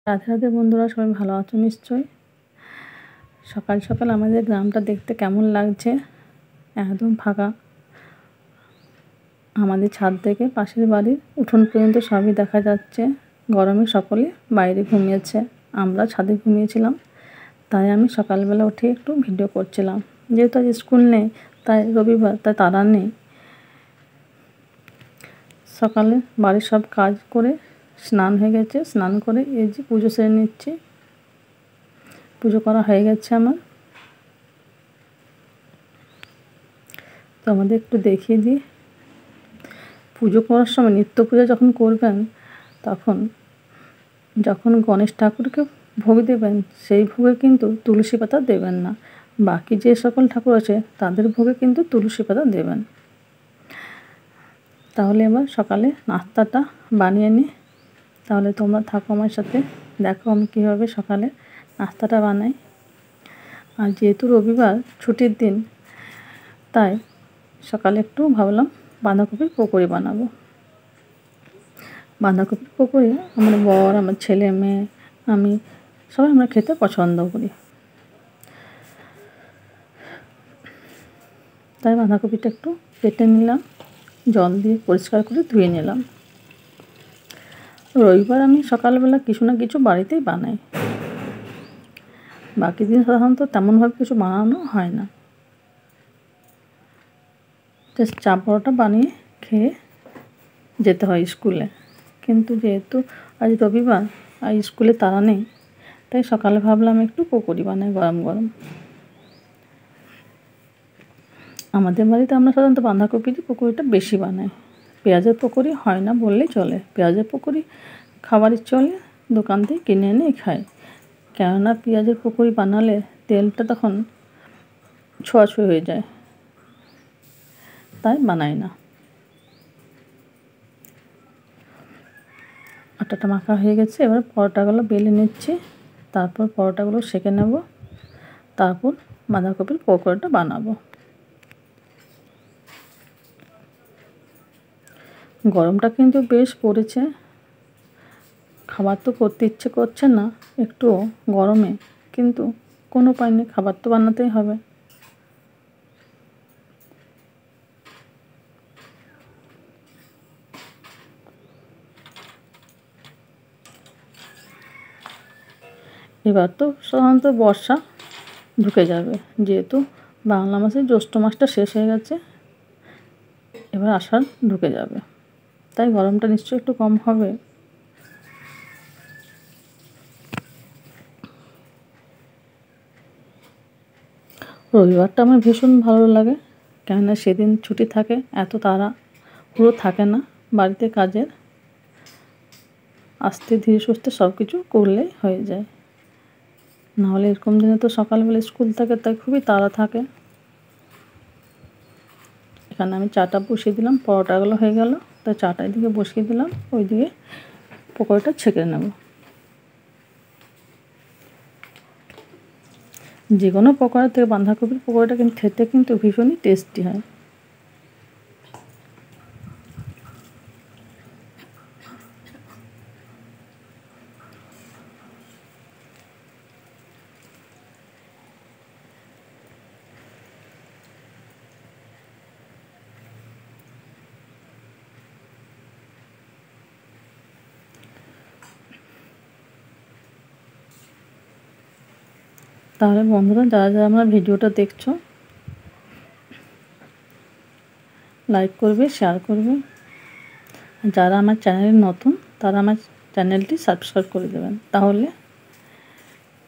রাধে রাধে বন্ধুরা, সবাই ভালো আছো নিশ্চয়ই। সকাল সকাল আমাদের গ্রামটা দেখতে কেমন লাগছে, একদম ফাঁকা। আমাদের ছাদ থেকে পাশের বাড়ির উঠোন পর্যন্ত সবই দেখা যাচ্ছে। গরমে সকলে বাইরে ঘুমিয়েছে, আমরা ছাদে ঘুমিয়েছিলাম। তাই আমি সকালবেলা উঠে একটু ভিডিও করছিলাম। যেহেতু আজ স্কুল নেই, তাই রবিবার, তাই তাড়া নেই। সকালে বাড়ির সব কাজ করে স্নান হয়ে গেছে, স্নান করে এই যে পুজো সেরে নিচ্ছি। পুজো করা হয়ে গেছে আমার। তো আমাদের একটু দেখিয়ে দিই, পুজো করার সময় নিত্য পূজা যখন করবেন, যখন গণেশ ঠাকুরকে ভোগ দেবেন, সেই ভোগে কিন্তু তুলসী পাতা দেবেন না। বাকি যে সকল ঠাকুর আছে তাদের ভোগে কিন্তু তুলসী পাতা দেবেন। তাহলে এবার সকালে নাস্তাটা বানিয়ে নিই। তাহলে তোমরা থাকো আমার সাথে, দেখো আমি কীভাবে সকালে নাস্তাটা বানাই। আর যেহেতু রবিবার ছুটির দিন, তাই সকালে একটু ভাবলাম বাঁধাকপির পকোড়ি বানাবো। বাঁধাকপির পকোড়ি আমার বর, আমার ছেলে মেয়ে, আমি সবাই আমরা খেতে পছন্দ করি। তাই বাঁধাকপিটা একটু কেটে নিলাম, জল দিয়ে পরিষ্কার করে ধুয়ে নিলাম। রবিবার আমি সকালবেলা কিছু না কিছু বাড়িতেই বানাই, বাকি দিন সাধারণত তেমনভাবে কিছু বানানো হয় না। জাস্ট চা পরোটা বানিয়ে খেয়ে যেতে হয় স্কুলে। কিন্তু যেহেতু আজ রবিবার আর স্কুলে তাড়া নেই, তাই সকালে ভাবলাম একটু পকোড়ি বানাই গরম গরম। আমাদের বাড়িতে আমরা সাধারণত বাঁধাকপির পকোড়িটা বেশি বানাই। পেঁয়াজের পকোড়ি হয় না বললেই চলে। পেঁয়াজের পকোড়ি খাবারই চলে, দোকান থেকে কিনে এনেই খাই। কেননা পেঁয়াজের পকোড়ি বানালে তেলটা তখন ছোঁয়াছুঁয়ি হয়ে যায়, তাই বানাই না। আটাটা মাখা হয়ে গেছে, এবার পরোটাগুলো বেলে নিচ্ছি। তারপর পরোটাগুলো সেঁকে নেব, তারপর বাঁধাকপির পকোড়াটা বানাবো। গরমটা কিন্তু বেশ পড়েছে, খাবার তো করতে ইচ্ছে করছে না একটু গরমে, কিন্তু কোনো উপায় নেই, খাবার তো বানাতেই হবে। এবার তো সাধারণত বর্ষা ঢুকে যাবে, যেহেতু বাংলা মাসে জ্যৈষ্ঠ মাসটা শেষ হয়ে গেছে, এবার আষাঢ় ঢুকে যাবে, তাই গরমটা নিশ্চয়ই একটু কম হবে। রবিবারটা আমার ভীষণ ভালো লাগে, কেননা সেদিন ছুটি থাকে, এত তাড়াহুড়ো থাকে না বাড়িতে কাজের। আস্তে ধীরে সুস্থে সব কিছু করলেই হয়ে যায়। নাহলে এরকম দিনে তো সকালবেলা স্কুল থাকে, তাই খুবই তাড়া থাকে। এখানে আমি চাটা বসিয়ে দিলাম, পরোটাগুলো হয়ে গেল, তাই চাটা এদিকে বসিয়ে দিলাম, ওইদিকে পকোড়াটা ছেঁকে নেব। যে কোনো পকোড়া থেকে বাঁধাকপির পকোড়াটা কিন্তু খেতে কিন্তু ভীষণই টেস্টি হয়। তাহলে বন্ধুরা, যারা যারা আমার ভিডিওটা দেখছো, লাইক করবে, শেয়ার করবে। যারা আমার চ্যানেলে নতুন, তারা আমার চ্যানেলটি সাবস্ক্রাইব করে দেবেন, তাহলে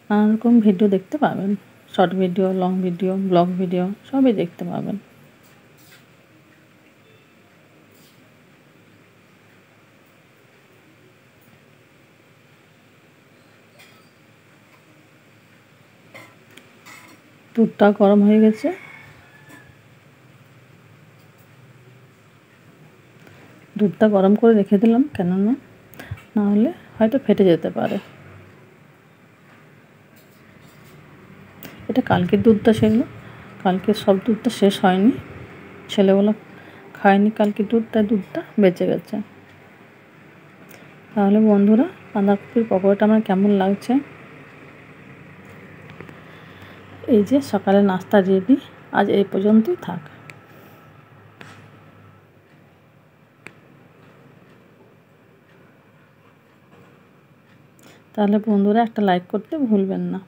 নানা রকম ভিডিও দেখতে পাবেন। Short video, long video, blog video সবই দেখতে পাবেন। দুধটা গরম হয়ে গেছে, দুধটা গরম করে রেখে দিলাম, কেননা নাহলে হয়তো ফেটে যেতে পারে। এটা কালকের দুধটা ছিল, কালকে সব দুধটা শেষ হয়নি, ছেলেগুলো খায়নি কালকে দুধটা বেঁচে গেছে। তাহলে বন্ধুরা, বাঁধাকপির পকোড়াটা আমার কেমন লাগছে। এই যে সকালে নাস্তা রেডি, আজ এই পর্যন্তই থাক। তাহলে বন্ধুরা একটা লাইক করতে ভুলবেন না।